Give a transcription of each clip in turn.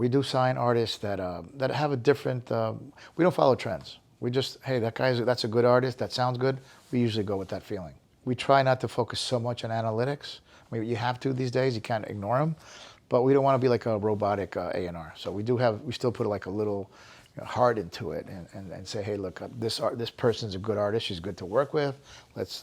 We do sign artists that that have a different. We don't follow trends. We just, hey, that's a good artist. That sounds good. We usually go with that feeling. We try not to focus so much on analytics. I mean, you have to these days. You can't ignore them, but we don't want to be like a robotic A&R. So we still put like a little heart into it and say, hey, look, this person's a good artist. She's good to work with. Let's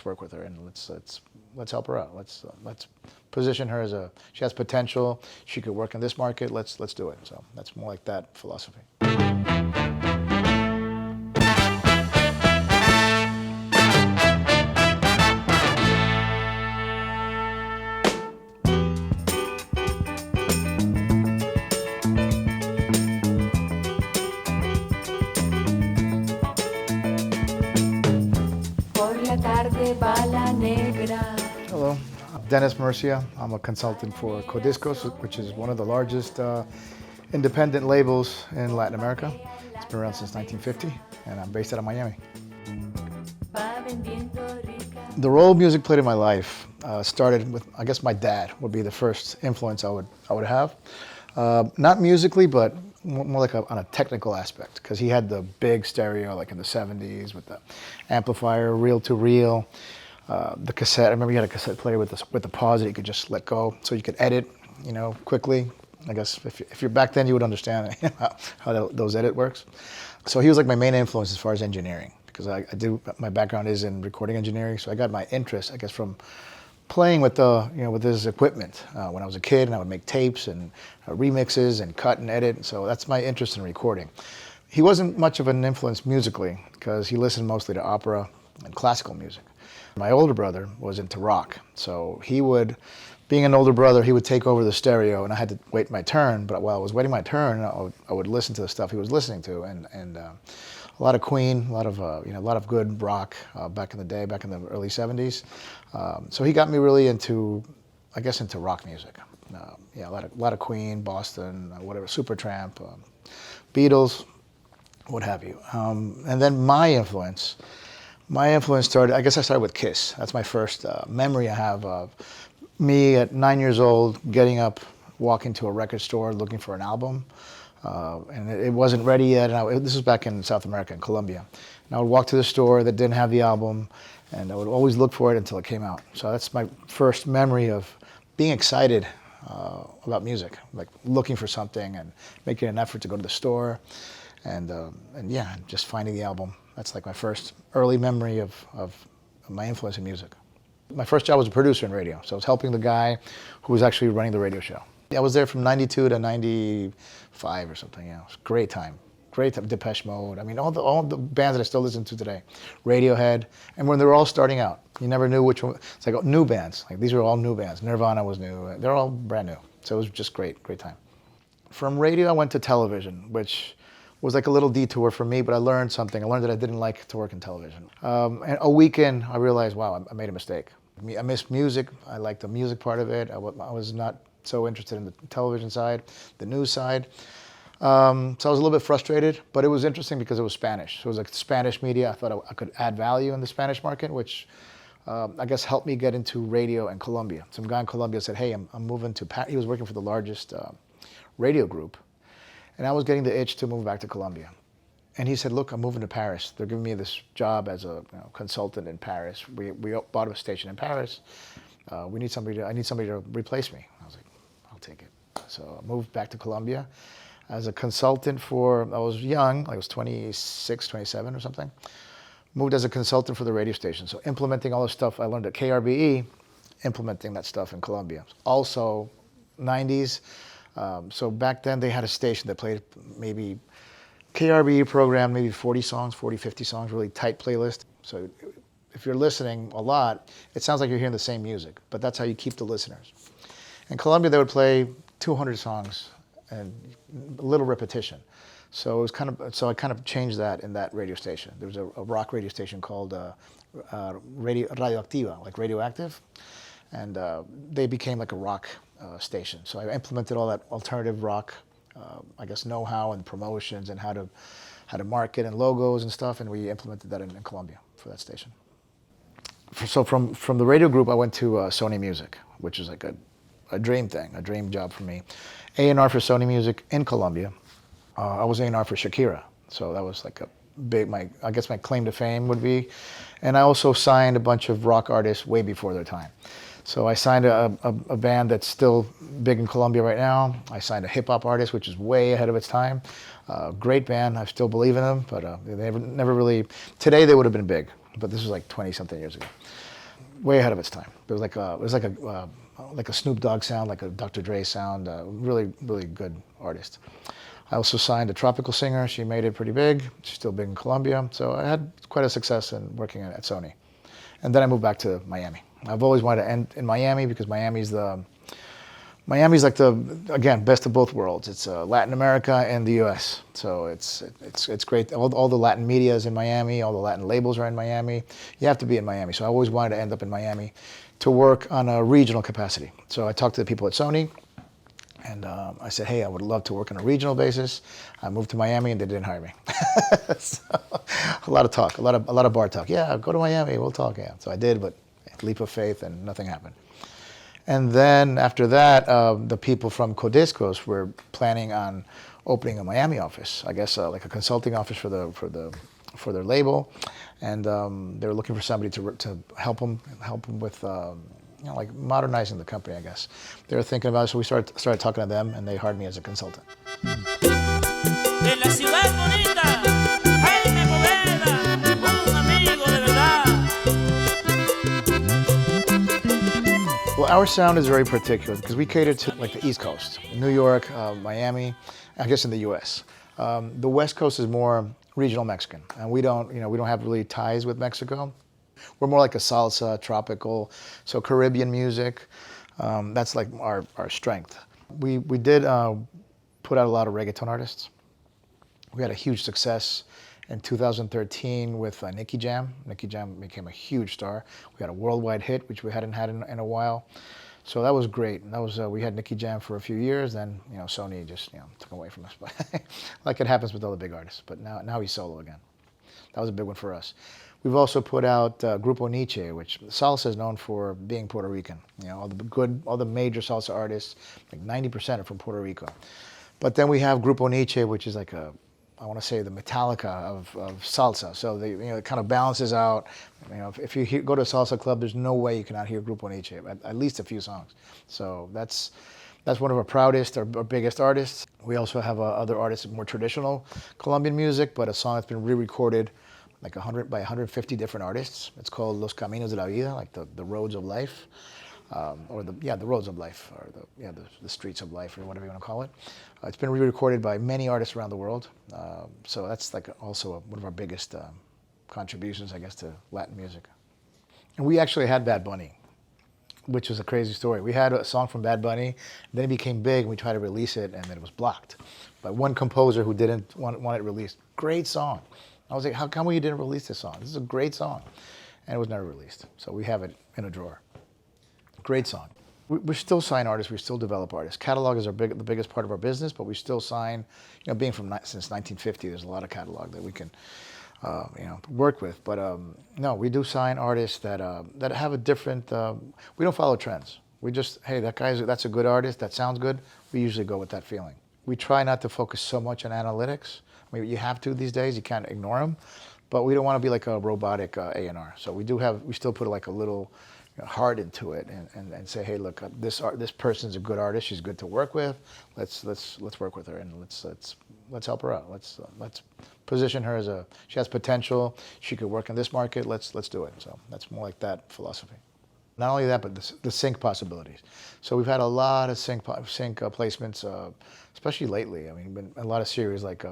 work with her and let's help her out. Let's position her as she has potential. She could work in this market. Let's do it. So that's more like that philosophy. Hello, I'm Dennis Murcia. I'm a consultant for Codiscos, which is one of the largest independent labels in Latin America. It's been around since 1950, and I'm based out of Miami. The role music played in my life started with, I guess, my dad would be the first influence I would have. Not musically, but more like on a technical aspect, because he had the big stereo, like in the 70s, with the amplifier, reel-to-reel, the cassette. I remember he had a cassette player with the pause that you could just let go, so you could edit, quickly. I guess if you're back then, you would understand how those edit works. So he was like my main influence as far as engineering, because my background is in recording engineering, so I got my interest, I guess, from playing with with his equipment when I was a kid, and I would make tapes and remixes and cut and edit. So that's my interest in recording. He wasn't much of an influence musically because he listened mostly to opera and classical music. My older brother was into rock, so being an older brother, he would take over the stereo, and I had to wait my turn. But while I was waiting my turn, I would listen to the stuff he was listening to, and a lot of Queen, a lot of good rock back in the day, back in the early 70s. So he got me really into rock music. A lot of Queen, Boston, whatever, Supertramp, Beatles, what have you. And then my influence started. I started with Kiss. That's my first memory I have of me at 9 years old, getting up, walking to a record store, looking for an album. And it wasn't ready yet. And this was back in South America, in Colombia. And I would walk to the store that didn't have the album, and I would always look for it until it came out. So that's my first memory of being excited about music, like looking for something and making an effort to go to the store, and just finding the album. That's like my first early memory of my influence in music. My first job was a producer in radio, so I was helping the guy who was actually running the radio show. I was there from 92 to 95 or something. It was a great time. Depeche Mode. I mean, all the bands that I still listen to today. Radiohead. And when they were all starting out, you never knew which one. It's like new bands. Like these were all new bands. Nirvana was new. They're all brand new. So it was just great time. From radio, I went to television, which was like a little detour for me, but I learned something. I learned that I didn't like to work in television. And a week in, I realized, wow, I made a mistake. I missed music. I liked the music part of it. I was not so interested in the television side, the news side. So I was a little bit frustrated, but it was interesting because it was Spanish. So it was like Spanish media. I thought I could add value in the Spanish market, which I guess helped me get into radio in Colombia. Some guy in Colombia said, hey, I'm moving to Paris. He was working for the largest radio group. And I was getting the itch to move back to Colombia. And he said, look, I'm moving to Paris. They're giving me this job as a consultant in Paris. We bought a station in Paris. I need somebody to replace me. I was like, I'll take it. So I moved back to Colombia as a consultant I was young, I was 26, 27 or something. Moved as a consultant for the radio station. So implementing all the stuff I learned at KRBE, implementing that stuff in Colombia. Also, 90s. So back then they had a station that played maybe KRBE program, maybe 40 songs, 40, 50 songs, really tight playlist. So if you're listening a lot, it sounds like you're hearing the same music, but that's how you keep the listeners. In Colombia, they would play 200 songs and a little repetition. So it was I kind of changed that in that radio station. There was a rock radio station called Radioactiva, like radioactive, and they became like a rock station. So I implemented all that alternative rock, know-how and promotions and how to market and logos and stuff, and we implemented that in Colombia for that station. So from the radio group, I went to Sony Music, which is like a dream thing, a dream job for me. A&R for Sony Music in Colombia. I was A&R for Shakira, so that was like a big, I guess my claim to fame would be. And I also signed a bunch of rock artists way before their time. So I signed a band that's still big in Colombia right now. I signed a hip hop artist, which is way ahead of its time. Great band, I still believe in them, but they never really, today they would have been big, but this was like 20 something years ago. Way ahead of its time. It was like a Snoop Dogg sound, like a Dr. Dre sound, really, really good artist. I also signed a tropical singer. She made it pretty big. She's still big in Colombia. So I had quite a success in working at Sony. And then I moved back to Miami. I've always wanted to end in Miami because Miami's like again, best of both worlds. It's Latin America and the US. So it's great. All the Latin media is in Miami. All the Latin labels are in Miami. You have to be in Miami. So I always wanted to end up in Miami to work on a regional capacity. So I talked to the people at Sony. And I said, hey, I would love to work on a regional basis. I moved to Miami and they didn't hire me. So, a lot of talk, a lot of bar talk. Yeah, go to Miami, we'll talk. Yeah, so I did, but leap of faith and nothing happened. And then after that, the people from Codiscos were planning on opening a Miami office. I guess like a consulting office for their label, and they were looking for somebody to help them with. Like modernizing the company, I guess. They were thinking about it, so we started talking to them, and they hired me as a consultant. Well, our sound is very particular because we cater to like the East Coast, New York, Miami, I guess in the U.S. The West Coast is more regional Mexican, and we don't have really ties with Mexico. We're more like a salsa, tropical, so Caribbean music. That's like our strength. We did put out a lot of reggaeton artists. We had a huge success in 2013 with Nicky Jam. Nicky Jam became a huge star. We had a worldwide hit, which we hadn't had in a while. So that was great. And that was we had Nicky Jam for a few years. Then Sony just took him away from us, like it happens with all the big artists. But now he's solo again. That was a big one for us. We've also put out Grupo Niche, which salsa is known for being Puerto Rican. All the major salsa artists, like 90% are from Puerto Rico. But then we have Grupo Niche, which is like I want to say the Metallica of salsa. So it kind of balances out. If you go to a salsa club, there's no way you cannot hear Grupo Niche, at least a few songs. So that's one of our proudest, our biggest artists. We also have other artists, more traditional Colombian music, but a song that's been re-recorded like 100 by 150 different artists. It's called Los Caminos de la Vida, like the roads of life, or the roads of life, or the streets of life, or whatever you want to call it. It's been re-recorded by many artists around the world. So that's like also one of our biggest contributions, I guess, to Latin music. And we actually had Bad Bunny, which was a crazy story. We had a song from Bad Bunny, then it became big, and we tried to release it, and then it was blocked by one composer who didn't want it released. Great song. I was like, how come you didn't release this song? This is a great song. And it was never released. So we have it in a drawer. Great song. We still sign artists. We still develop artists. Catalog is the biggest part of our business, but we still sign, being since 1950, there's a lot of catalog that we can, work with. But no, we do sign artists that have a different, we don't follow trends. We just, hey, that's a good artist. That sounds good. We usually go with that feeling. We try not to focus so much on analytics. I mean, you have to these days. You can't ignore them, but we don't want to be like a robotic A&R. So we still put like a little heart into it and say, hey, look, this person's a good artist. She's good to work with. Let's work with her and let's help her out. Let's position her as she has potential. She could work in this market. Let's do it. So that's more like that philosophy. Not only that, but the sync possibilities. So we've had a lot of sync placements, especially lately. I mean, been a lot of series like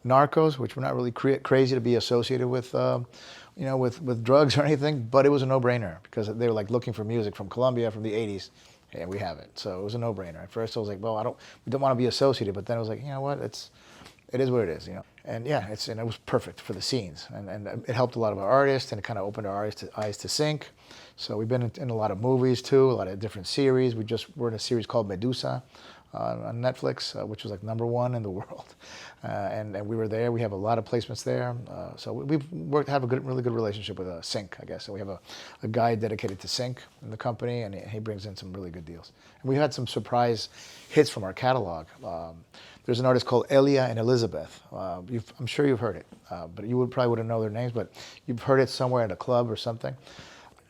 Narcos, which we're not really crazy to be associated with, with drugs or anything, but it was a no-brainer because they were like looking for music from Colombia from the 80s, and we have it. So it was a no-brainer. At first I was like, well, we don't want to be associated, but then I was like, you know what, it is what it is, And yeah, it was perfect for the scenes, and it helped a lot of our artists, and it kind of opened our eyes to sync. So we've been in a lot of movies too, a lot of different series. We're in a series called Medusa on Netflix, which was like #1 in the world. And we were there. We have a lot of placements there. So we've have a really good relationship with Sync, I guess. So we have a guy dedicated to Sync in the company, and he brings in some really good deals. And we've had some surprise hits from our catalog. There's an artist called Elia and Elizabeth. I'm sure you've heard it, but you probably wouldn't know their names, but you've heard it somewhere at a club or something.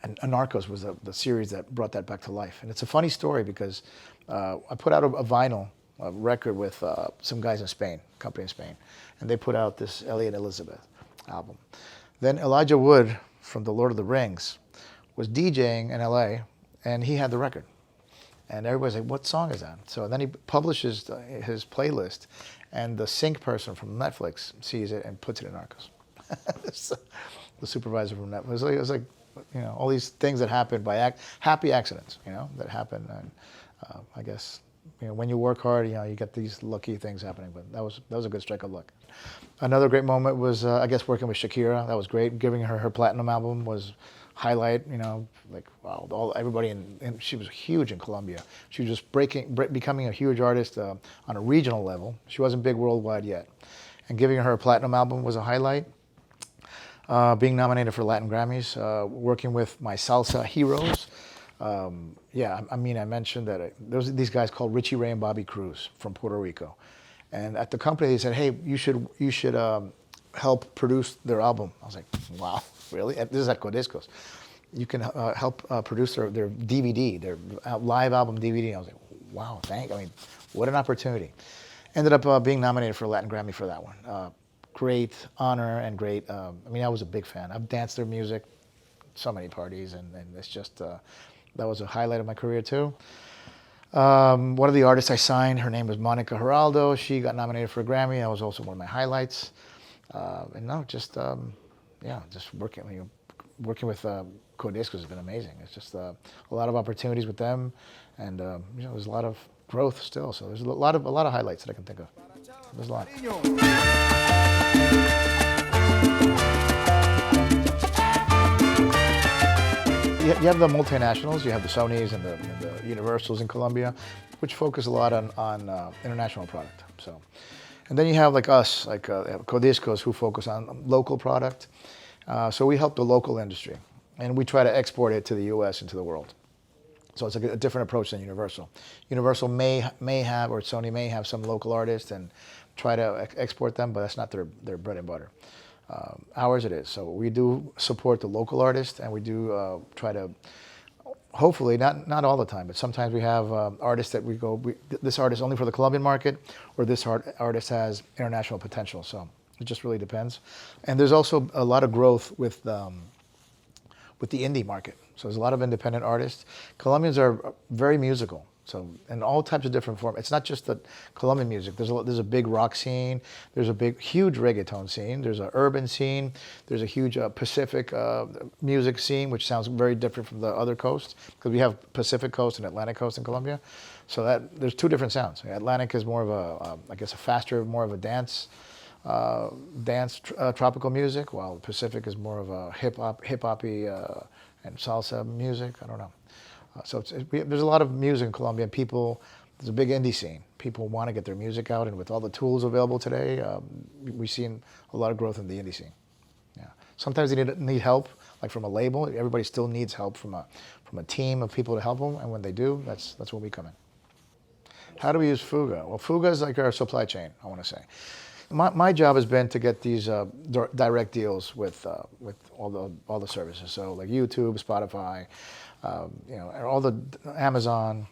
And Narcos was the series that brought that back to life. And it's a funny story because I put out a vinyl record with some guys in Spain, a company in Spain, and they put out this Ellie and Elizabeth album. Then Elijah Wood from The Lord of the Rings was DJing in LA, and he had the record. And everybody's like, what song is that? So then he publishes his playlist, and the sync person from Netflix sees it and puts it in Narcos. So, the supervisor from Netflix. It was like you know, all these things that happen by happy accidents, you know, that happen. And I guess, you know, when you work hard, you know, you get these lucky things happening. But that was a good stroke of luck. Another great moment was, I guess, working with Shakira. That was great. Giving her platinum album was highlight. You know, like wow, everybody and she was huge in Colombia. She was just becoming a huge artist on a regional level. She wasn't big worldwide yet, and giving her a platinum album was a highlight. Being nominated for Latin Grammys, working with my salsa heroes. Yeah, I mean, I mentioned that there's these guys called Richie Ray and Bobby Cruz from Puerto Rico, and at the company they said, "Hey, you should help produce their album." I was like, "Wow, really?" This is at Codiscos. You can help produce their DVD, their live album DVD. I was like, "Wow, I mean, what an opportunity!" Ended up being nominated for a Latin Grammy for that one. Great honor and great. I mean, I was a big fan. I've danced their music, so many parties, and it's just that was a highlight of my career too. One of the artists I signed, her name was Monica Geraldo. She got nominated for a Grammy. That was also one of my highlights. And no, just yeah, just working with Codiscos has been amazing. It's just a lot of opportunities with them, and you know, there's a lot of growth still. So there's a lot of highlights that I can think of. There's a lot. You have the multinationals, you have the Sonys and the Universals in Colombia, which focus a lot on international product. So, and then you have like us, like Codiscos, who focus on local product. So we help the local industry, and we try to export it to the U.S. and to the world. So it's like a different approach than Universal. Universal may have, or Sony may have some local artists and try to export them, but that's not their bread and butter. Ours it is. So we do support the local artists, and we do try to, hopefully, not all the time, but sometimes we have artists that this artist only for the Colombian market, or this artist has international potential. So it just really depends. And there's also a lot of growth with the indie market. So there's a lot of independent artists. Colombians are very musical. So in all types of different forms. It's not just the Colombian music. There's a big rock scene. There's a huge reggaeton scene. There's an urban scene. There's a huge Pacific music scene, which sounds very different from the other coast, because we have Pacific coast and Atlantic coast in Colombia. So there's two different sounds. Atlantic is more of I guess a faster, more of a dance tropical music, while Pacific is more of a hip-hoppy and salsa music. I don't know. So there's a lot of music in Colombia. There's a big indie scene. People want to get their music out, and with all the tools available today, we've seen a lot of growth in the indie scene. Yeah. Sometimes they need help, like from a label. Everybody still needs help from a team of people to help them, and when they do, that's when we come in. How do we use Fuga? Well, Fuga is like our supply chain, I want to say. My job has been to get these direct deals with all the services. So like YouTube, Spotify, you know, all the Amazon,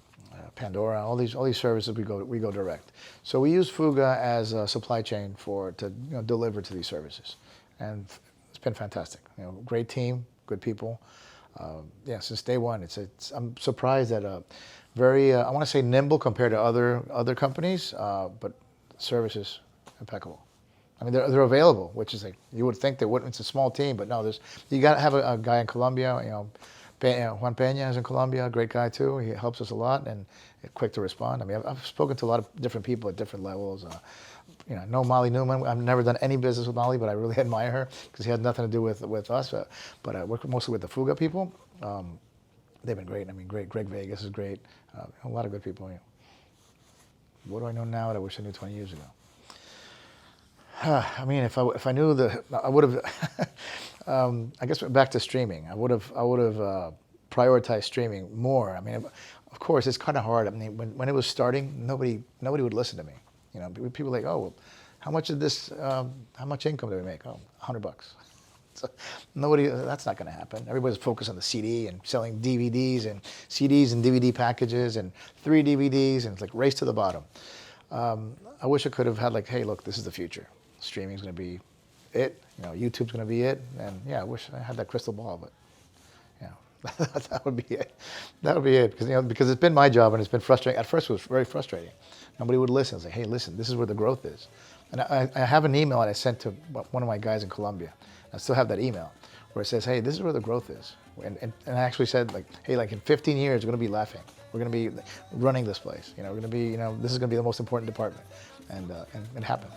Pandora, all these services we go direct. So we use Fuga as a supply chain to deliver to these services, and it's been fantastic. You know, great team, good people. Yeah, since day one, I'm surprised that very I want to say nimble compared to other companies, but services impeccable. I mean, they're available, which is like, you would think they wouldn't. It's a small team, but no, you got to have a guy in Colombia. You know, Juan Peña is in Colombia, a great guy too. He helps us a lot and quick to respond. I mean, I've spoken to a lot of different people at different levels. You know, I know Molly Newman. I've never done any business with Molly, but I really admire her because she had nothing to do with us. But I work mostly with the Fuga people. They've been great. I mean, great. Greg Vegas is great. A lot of good people. Yeah. What do I know now that I wish I knew 20 years ago? I mean, if I knew I would have. I guess back to streaming. I would have prioritized streaming more. I mean, of course, it's kind of hard. I mean, when it was starting, nobody would listen to me. You know, people were like, oh, well, how much of this? How much income do we make? Oh, $100. So nobody. That's not going to happen. Everybody's focused on the CD and selling DVDs and CDs and DVD packages and 3 DVDs, and it's like race to the bottom. I wish I could have had like, hey, look, this is the future. Streaming's going to be it. You know, YouTube's going to be it. And yeah, I wish I had that crystal ball, but yeah, that would be it. That would be it, because it's been my job and it's been frustrating. At first, it was very frustrating. Nobody would listen. I was like, hey, listen, this is where the growth is. And I have an email that I sent to one of my guys in Colombia. I still have that email where it says, hey, this is where the growth is. And I actually said, like, hey, like in 15 years, we're going to be laughing. We're going to be running this place. You know, we're going to be, this is going to be the most important department. And it happened.